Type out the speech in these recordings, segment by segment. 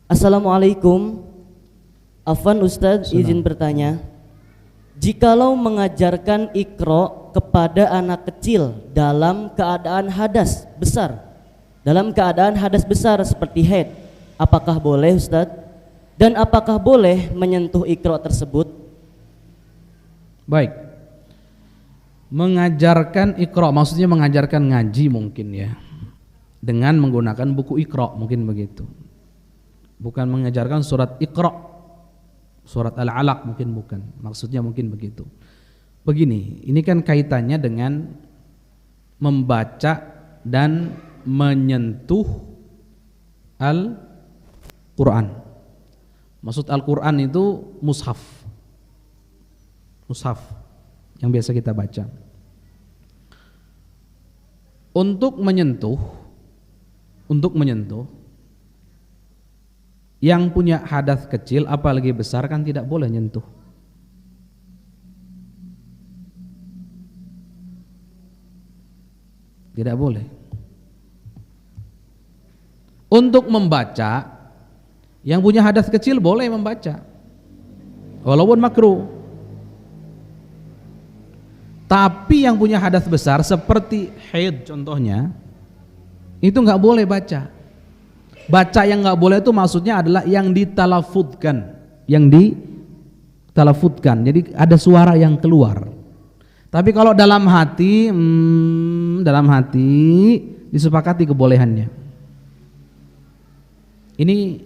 Assalamualaikum. Afwan Ustadz, izin bertanya, jikalau mengajarkan Iqra kepada anak kecil dalam keadaan hadas besar seperti haid, apakah boleh Ustadz? Dan apakah boleh menyentuh Iqra tersebut? Baik. Mengajarkan Iqra, maksudnya mengajarkan ngaji mungkin ya, dengan menggunakan buku Iqra, mungkin begitu. Bukan mengajarkan surat Iqra, surat Al-Alaq mungkin bukan. Maksudnya mungkin begitu. Begini, ini kan kaitannya dengan membaca dan menyentuh Al-Quran. Maksud Al-Quran itu mushaf. Mushaf yang biasa kita baca. Untuk menyentuh yang punya hadas kecil apalagi besar kan tidak boleh nyentuh. Tidak boleh. Untuk membaca, yang punya hadas kecil boleh membaca, walaupun makruh. Tapi yang punya hadas besar seperti haid contohnya, itu nggak boleh baca. Baca yang nggak boleh itu maksudnya adalah yang ditalafudkan, jadi ada suara yang keluar. Tapi kalau dalam hati disepakati kebolehannya. Ini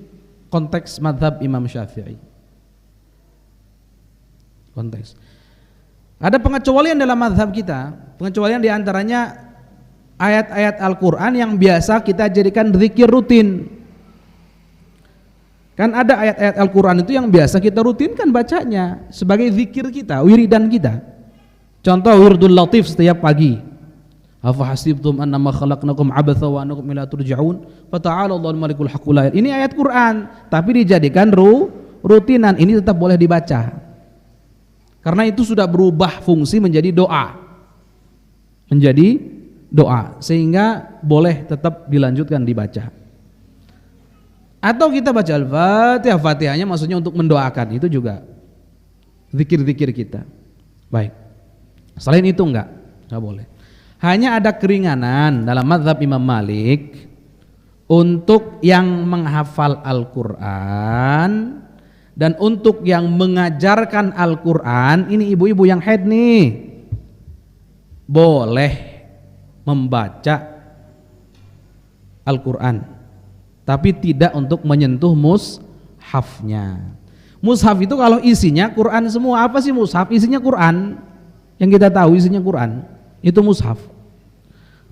konteks mazhab Imam Syafi'i. Konteks. Ada pengecualian dalam mazhab kita. Pengecualian diantaranya ayat-ayat Al-Quran yang biasa kita jadikan zikir rutin. Kan ada ayat-ayat Al-Quran itu yang biasa kita rutinkan bacanya sebagai zikir kita, wiridan kita. Contoh wirdul latif setiap pagi. Afa hasibtum annama khalaqnakum abatha wa annakum ila turja'un fata'ala Allahul malikul haqqul la. Ini ayat Quran tapi dijadikan rutinan, ini tetap boleh dibaca. Karena itu sudah berubah fungsi menjadi doa. Sehingga boleh tetap dilanjutkan dibaca. Atau kita baca Al-Fatihah, Fatihahnya maksudnya untuk mendoakan, itu juga zikir-zikir kita. Baik. Selain itu enggak boleh. Hanya ada keringanan dalam mazhab Imam Malik untuk yang menghafal Al-Quran dan untuk yang mengajarkan Al-Quran. Ini ibu-ibu yang haid nih, boleh membaca Al-Quran, tapi tidak untuk menyentuh mushafnya. Mushaf itu kalau isinya Quran semua. Apa sih mushaf? Isinya Quran. Yang kita tahu isinya Quran, itu mushaf.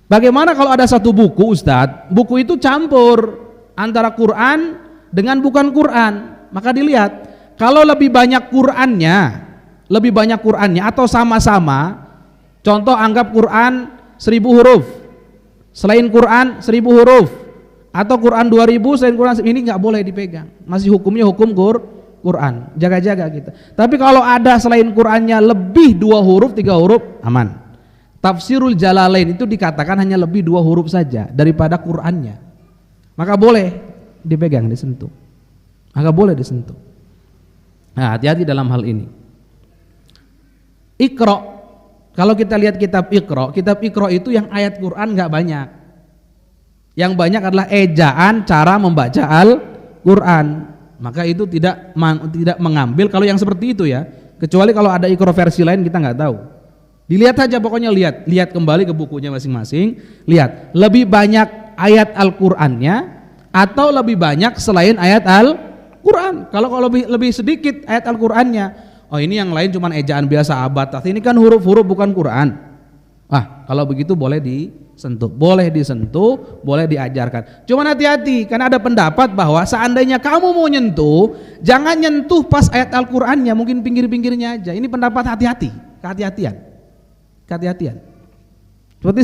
Bagaimana kalau ada satu buku Ustadz, buku itu campur antara Quran dengan bukan Quran? Maka dilihat, kalau lebih banyak Qur'annya atau sama-sama, contoh anggap Quran 1000 huruf, selain Quran 1000 huruf, atau Quran 2000 selain Quran, ini nggak boleh dipegang, masih hukumnya hukum Quran, jaga-jaga kita. Tapi kalau ada selain Qurannya lebih 2 huruf 3 huruf, aman. Tafsirul Jalalain itu dikatakan hanya lebih 2 huruf saja daripada Qurannya, maka boleh dipegang, disentuh. Maka boleh disentuh. Nah, hati-hati dalam hal ini. Iqra, kalau kita lihat kitab Iqra itu yang ayat Quran nggak banyak. Yang banyak adalah ejaan cara membaca Al-Quran. Maka itu tidak mengambil kalau yang seperti itu ya. Kecuali kalau ada Iqra versi lain kita nggak tahu. Dilihat saja, pokoknya lihat kembali ke bukunya masing-masing. Lihat lebih banyak ayat Al-Qurannya atau lebih banyak selain ayat Al-Quran. Kalau lebih sedikit ayat Al-Qurannya, oh ini yang lain cuma ejaan biasa abatas, ini kan huruf-huruf bukan Quran. Kalau begitu boleh disentuh, boleh diajarkan. Cuma hati-hati, karena ada pendapat bahwa seandainya kamu mau nyentuh, jangan nyentuh pas ayat Al-Qurannya, mungkin pinggir-pinggirnya aja. Ini pendapat kehati-hatian. Seperti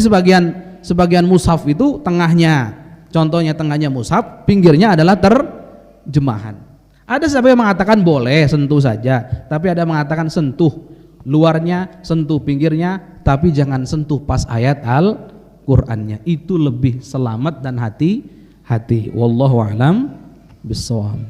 sebagian mushaf itu tengahnya, contohnya tengahnya mushaf, pinggirnya adalah terjemahan. Ada siapa yang mengatakan boleh sentuh saja, tapi ada yang mengatakan sentuh luarnya, sentuh pinggirnya, tapi jangan sentuh pas ayat Al-Qur'annya. Itu lebih selamat dan hati-hati. Wallahu a'lam bissawab.